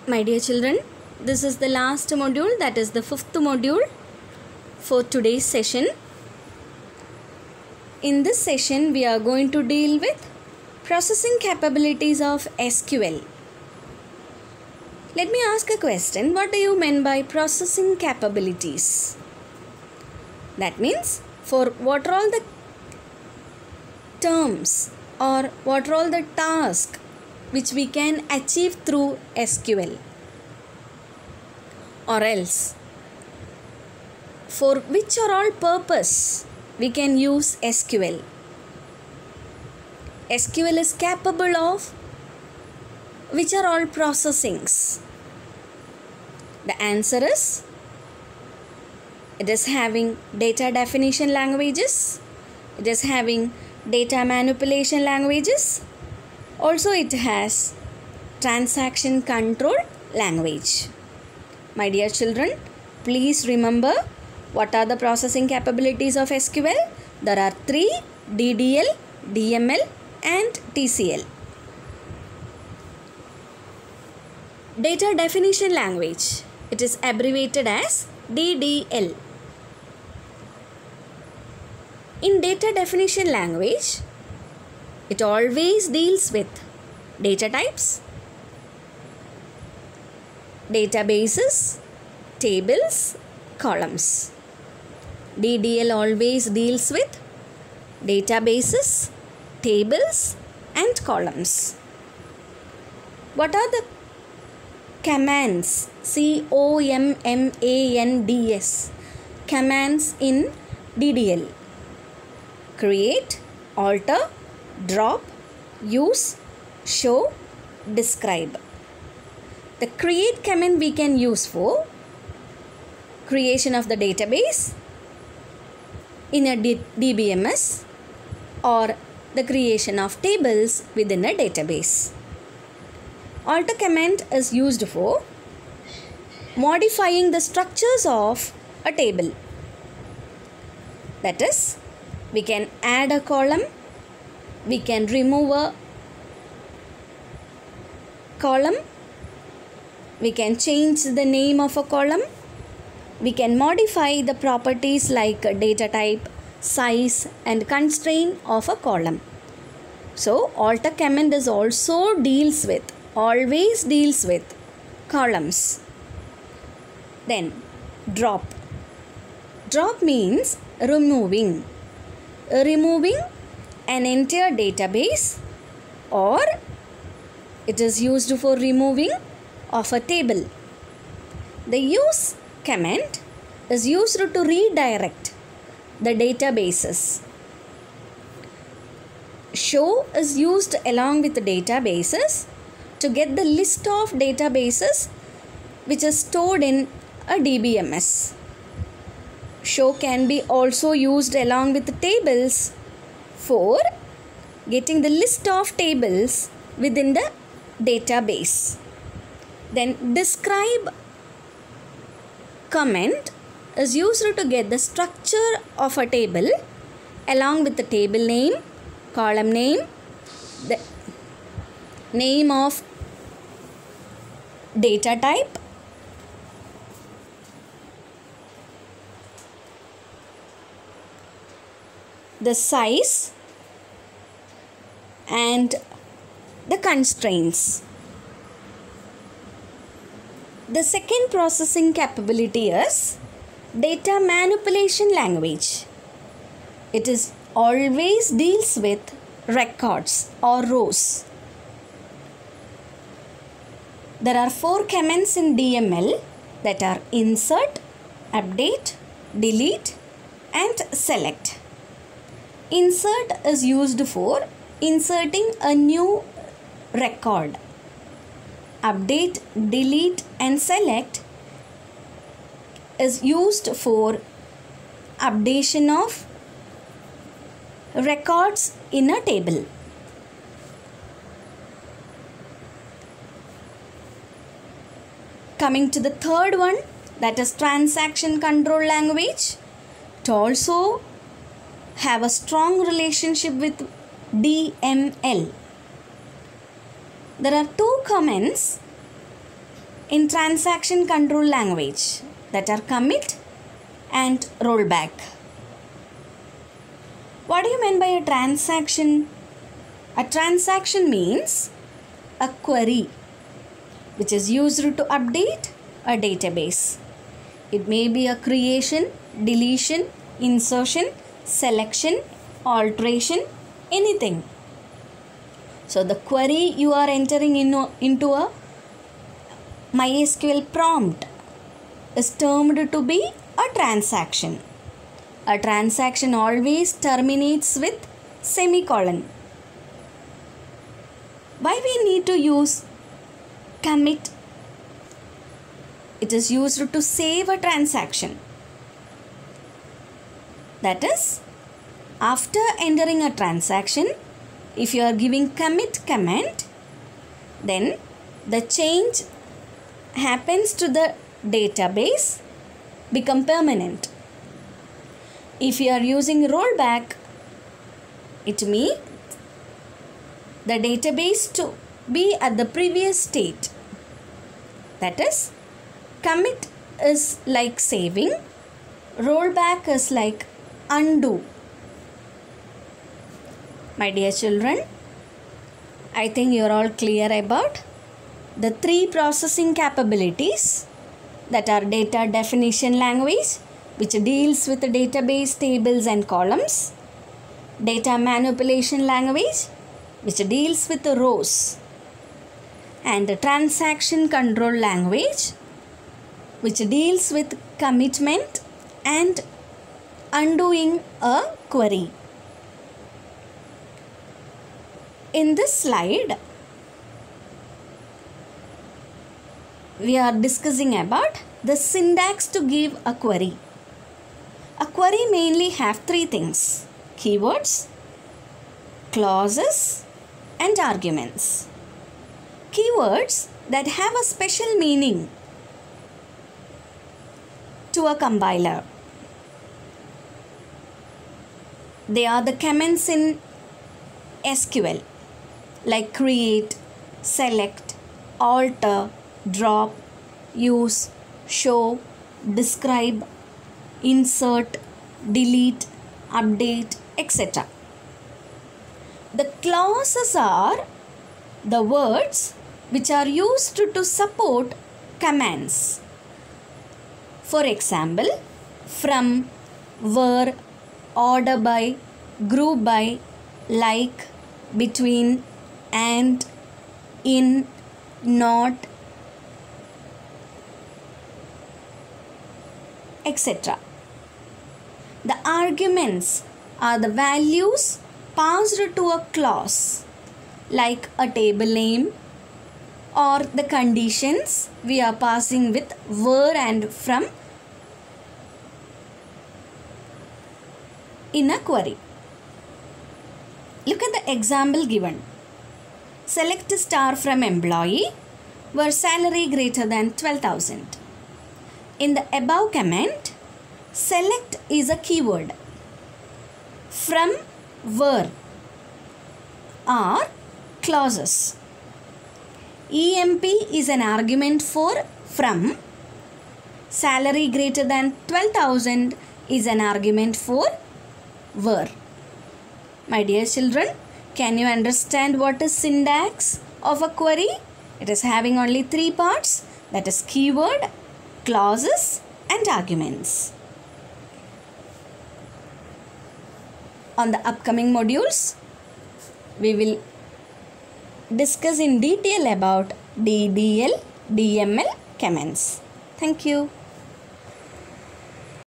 My dear children, this is the last module, that is the fifth module for today's session. In this session, we are going to deal with processing capabilities of SQL. Let me ask a question. What do you mean by processing capabilities? That means, for what are all the terms or what are all the tasks which we can achieve through SQL, or else for which are all purpose we can use SQL. SQL is capable of which are all processings? The answer is, it is having data definition languages, it is having data manipulation languages, also it has transaction control language. My dear children, please remember what are the processing capabilities of SQL. There are three: DDL, DML and TCL. Data definition language, it is abbreviated as DDL. In data definition language, it always deals with data types, databases, tables, columns. DDL always deals with databases, tables and columns. What are the commands? COMMANDS. Commands in DDL. Create, alter, drop, use, show, describe. The create command we can use for creation of the database in a DBMS or the creation of tables within a database. Alter command is used for modifying the structures of a table. That is, we can add a column, we can remove a column, we can change the name of a column, we can modify the properties like data type, size and constraint of a column. So, alter command is also always deals with columns. Then, drop. Drop means removing an entire database, or it is used for removing of a table. The use command is used to redirect the databases. Show is used along with the databases to get the list of databases which is stored in a DBMS. Show can be also used along with the tables for getting the list of tables within the database. Then describe command is used to get the structure of a table along with the table name, column name, the name of data type, the size and the constraints. The second processing capability is data manipulation language. It is always deals with records or rows. There are 4 commands in DML, that are insert, update, delete and select. Insert is used for inserting a new record. Update, delete and select is used for updation of records in a table. Coming to the third one, that is transaction control language. It also have a strong relationship with DML. There are two commands in transaction control language, that are commit and rollback. What do you mean by a transaction? A transaction means a query which is used to update a database. It may be a creation, deletion, insertion, selection, alteration, anything. So the query you are entering into a MySQL prompt is termed to be a transaction. A transaction always terminates with semicolon. Why we need to use commit? It is used to save a transaction. That is, after entering a transaction, if you are giving commit command, then the change happens to the database become permanent. If you are using rollback, it means the database to be at the previous state. That is, commit is like saving, rollback is like undo. My dear children, I think you are all clear about the three processing capabilities, that are data definition language, which deals with the database tables and columns, data manipulation language, which deals with the rows, and the transaction control language, which deals with commitment and undoing a query. In this slide, we are discussing about the syntax to give a query. A query mainly have three things: keywords, clauses, and arguments. Keywords that have a special meaning to a compiler. They are the commands in SQL, like create, select, alter, drop, use, show, describe, insert, delete, update, etc. The clauses are the words which are used to support commands. For example, from, were, order by, group by, like, between, and, in, not, etc. The arguments are the values passed to a clause, like a table name, or the conditions we are passing with were and from in a query. Look at the example given. Select star from employee where salary greater than 12,000. In the above command, select is a keyword. From, were are clauses. EMP is an argument for from. Salary greater than 12,000 is an argument for were. My dear children, can you understand what is syntax of a query? It is having only three parts, that is keyword, clauses, and arguments. On the upcoming modules, we will discuss in detail about DDL, DML commands. Thank you.